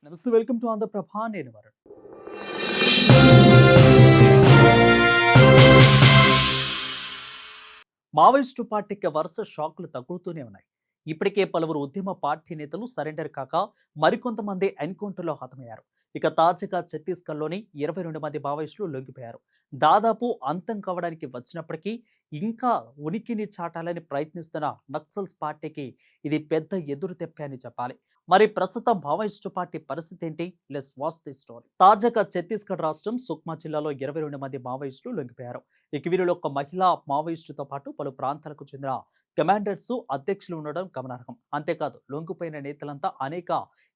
నమస్తే, welcome to Andhraprabha. నేను Varun. Maoist పార్టీకి వరుస షాకులు తగులుతూనే ఉన్నాయి. ఇప్పటికే పలువురు ఉద్యమ పార్టీ నేతలు సరెండర్ కాక మరికొంతమంది ఎన్కౌంటర్లో హతమయ్యారు. ఇక తాజాగా ఛత్తీస్గఢ్లోని 22 మంది మావోయిస్టులు లొంగిపోయారు. దాదాపు అంతం కావడానికి వచ్చినప్పటికీ ఇంకా ఉనికిని చాటాలని ప్రయత్నిస్తున్న నక్సల్స్ పార్టీకి ఇది పెద్ద ఎదురు దెబ్బే అని చెప్పాలి. మరి ప్రస్తుతం మావోయిస్టు పార్టీ పరిస్థితి ఏంటి? Let's watch the story. తాజాగా ఛత్తీస్గఢ్ రాష్ట్రం సుక్మా జిల్లాలో 22 మంది మావోయిస్టులు లొంగిపోయారు. ఇక వీరిలో ఒక మహిళా మావోయిస్టుతో పాటు పలు ప్రాంతాలకు చెందిన కమాండర్స్, అధ్యక్షులు ఉండడం గమనార్హం. అంతేకాదు లొంగిపోయిన నేతలంతా అనేక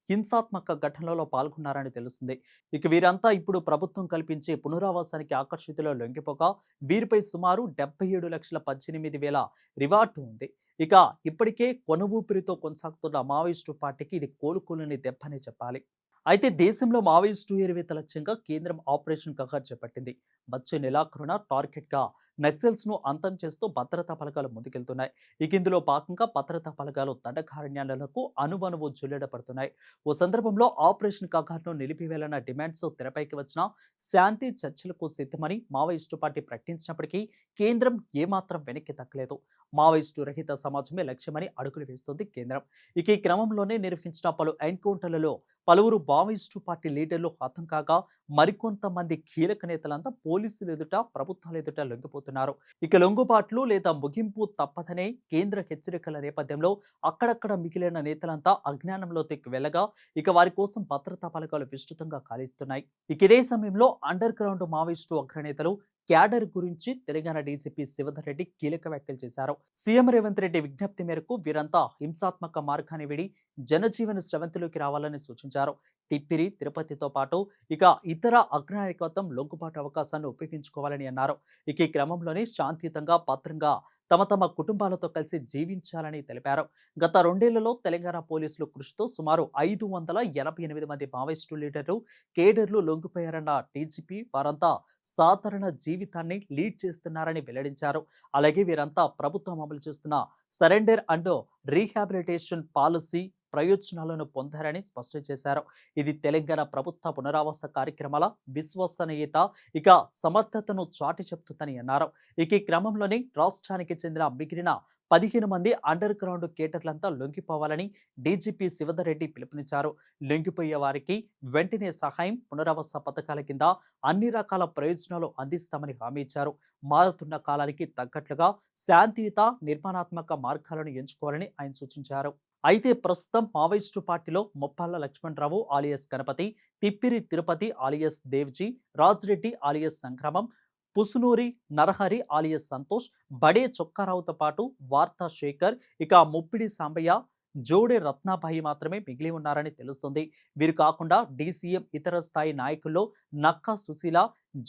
హింసాత్మక ఘటనలలో పాల్గొన్నారని తెలుస్తుంది. ఇక వీరంతా ఇప్పుడు ప్రభుత్వం కల్పించే పునరావాసానికి ఆకర్షితులో లొంగిపోగా వీరిపై సుమారు 77,18,000 రివార్డు ఉంది. ఇక ఇప్పటికే కొనువూపిరితో కొనసాగుతున్న మావోయిస్టు పార్టీకి ఇది కోలుకోలేని దెబ్బనే చెప్పాలి. అయితే దేశంలో మావోయిస్టు ఏరివేత లక్ష్యంగా కేంద్రం ఆపరేషన్ కగార్ చేపట్టింది. వచ్చే నెలాఖరున టార్గెట్ గా నక్సల్స్ ను అంతం చేస్తూ భద్రతా బలగాలు ముందుకెళ్తున్నాయి. ఇక ఇందులో భాగంగా భద్రతా బలగాలు దండకారణ్యాలకు అనువనువు జుల్లెడపడుతున్నాయి. ఓ సందర్భంలో ఆపరేషన్ కగార్ను నిలిపివేయాలన్న డిమాండ్స్ తెరపైకి వచ్చిన శాంతి చర్చలకు సిద్ధమని మావోయిస్టు పార్టీ ప్రకటించినప్పటికీ కేంద్రం ఏమాత్రం వెనక్కి తగ్గలేదు. మావోయిస్టు రహిత సమాజమే లక్ష్యమని అడుగులు వేస్తోంది కేంద్రం. ఇక ఈ క్రమంలోనే నిర్వహించిన పలు ఎన్కౌంటర్లలో పలువురు మావోయిస్టు పార్టీ లీడర్లు హతం కాగా మరికొంతమంది కీలక నేతలంతా పోలీసులు ఎదుట, ప్రభుత్వాల ఎదుట లొంగిపోతున్నారు. ఇక లొంగుబాట్లు లేదా ముగింపు తప్పదనే కేంద్ర హెచ్చరికల నేపథ్యంలో అక్కడక్కడ మిగిలిన నేతలంతా అజ్ఞానంలోకి వెళ్ళగా ఇక వారి కోసం భద్రతా బలగాలు విస్తృతంగా కాలిస్తున్నాయి. ఇక ఇదే సమయంలో అండర్ గ్రౌండ్ మావోయిస్టు అగ్రనేతలు క్యాడర్ గురించి తెలంగాణ డీజీపీ శివధర్ రెడ్డి కీలక వ్యాఖ్యలు చేశారు. సీఎం రేవంత్ రెడ్డి విజ్ఞప్తి మేరకు వీరంతా హింసాత్మక మార్గాన్ని విడి జనజీవన స్రవంతిలోకి రావాలని సూచించారు. తిప్పిరి, తిరుపతితో పాటు ఇక ఇతర అగ్రనాయకత్వం లొంగుబాటు అవకాశాన్ని ఉపయోగించుకోవాలని అన్నారు. ఇక ఈ క్రమంలోనే శాంతియుతంగా, భద్రంగా తమ తమ కుటుంబాలతో కలిసి జీవించాలని తెలిపారు. గత 2 ఏళ్లలో తెలంగాణ పోలీసులు కృషితో సుమారు 588 మంది మావోయిస్టు లీడర్లు, కేడర్లు లొంగిపోయారన్న డీజీపీ వారంతా సాధారణ జీవితాన్ని లీడ్ చేస్తున్నారని వెల్లడించారు. అలాగే వీరంతా ప్రభుత్వం అమలు చేస్తున్న సరెండర్ అండ్ రీహాబిలిటేషన్ పాలసీ ప్రయోజనాలను పొందారని స్పష్టం చేశారు. ఇది తెలంగాణ ప్రభుత్వ పునరావాస కార్యక్రమాల విశ్వసనీయత, ఇక సమర్థతను చాటి చెప్తుందని అన్నారు. ఇక ఈ క్రమంలోనే రాష్ట్రానికి చెందిన మిగిలిన 15 మంది అండర్ గ్రౌండ్ కేటర్లంతా లొంగిపోవాలని డీజీపీ శివధర్ రెడ్డి పిలుపునిచ్చారు. లొంగిపోయే వారికి వెంటనే సహాయం, పునరావాస పథకాల కింద అన్ని రకాల ప్రయోజనాలు అందిస్తామని హామీ ఇచ్చారు. మారుతున్న కాలానికి తగ్గట్లుగా శాంతియుత, నిర్మాణాత్మక మార్గాలను ఎంచుకోవాలని ఆయన సూచించారు. అయితే ప్రస్తుతం మావోయిస్టు పార్టీలో Muppalla Lakshmanarao alias Ganapathi, Tippiri Tirupathi alias Devji, Rajreddy alias Sangramam, Pusunuri Narahari alias Santosh, బడే చొక్కారావుతో పాటు వార్తా శేఖర్, ఇక ముప్పిడి సాంబయ్య, జోడే రత్నాబాయి మాత్రమే మిగిలి ఉన్నారని తెలుస్తుంది. వీరు కాకుండా డీసీఎం ఇతర స్థాయి నాయకుల్లో నక్కా సుశీల,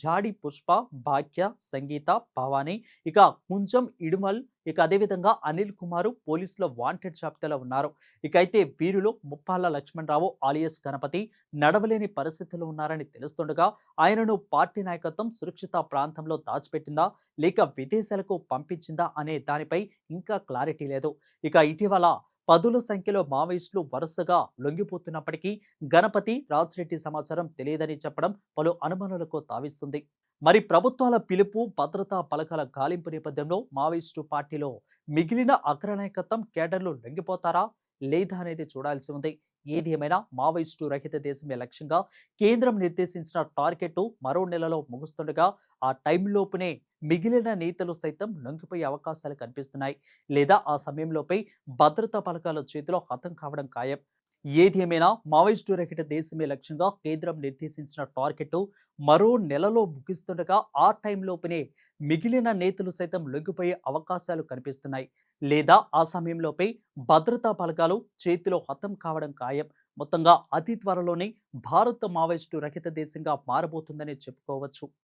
జాడి పుష్ప, భాగ్య, సంగీత, భవానీ, ఇక కుంజం ఇడుమల్, ఇక అదేవిధంగా అనిల్ కుమారు పోలీసుల వాంటెడ్ జాబితాలో ఉన్నారు. ఇక అయితే వీరిలో ముప్పాళ్ల లక్ష్మణరావు ఆలియస్ గణపతి నడవలేని పరిస్థితుల్లో ఉన్నారని తెలుస్తుండగా ఆయనను పార్టీ నాయకత్వం సురక్షిత ప్రాంతంలో దాచిపెట్టిందా లేక విదేశాలకు పంపించిందా అనే దానిపై ఇంకా క్లారిటీ లేదు. ఇక ఇటీవల పదుల సంఖ్యలో మావోయిస్టులు వరుసగా లొంగిపోతున్నప్పటికీ గణపతి, రాజ్రెడ్డి సమాచారం తెలియదని చెప్పడం పలు అనుమానాలకు తావిస్తుంది. మరి ప్రభుత్వాల పిలుపు, భద్రతా బలగాల గాలింపు నేపథ్యంలో మావోయిస్టు పార్టీలో మిగిలిన అగ్రనాయకత్వం, కేడర్లు లొంగిపోతారా లేదా అనేది చూడాల్సి ఉంది. ఏది ఏమైనా మావోయిస్టు రహిత దేశమే లక్ష్యంగా కేంద్రం నిర్దేశించిన టార్గెట్ మరో నెలలో ముగుస్తుండగా ఆ టైంలోపునే మిగిలిన నేతలు సైతం లొంగిపోయే అవకాశాలు కనిపిస్తున్నాయి. లేదా ఆ సమయంలోపై భద్రతా బలగాల చేతిలో హతం కావడం ఖాయం. ఏది ఏమైనా మావోయిస్టు రహిత దేశమే లక్ష్యంగా కేంద్రం నిర్దేశించిన టార్గెట్ మరో నెలలో ముగిస్తుండగా ఆ టైంలోపునే మిగిలిన నేతలు సైతం లొంగిపోయే అవకాశాలు కనిపిస్తున్నాయి. లేదా ఆ సమయంలోపై భద్రతా బలగాలు చేతిలో హతం కావడం ఖాయం. మొత్తంగా అతి త్వరలోనే భారత్ మావోయిస్టు రహిత దేశంగా మారబోతుందని చెప్పుకోవచ్చు.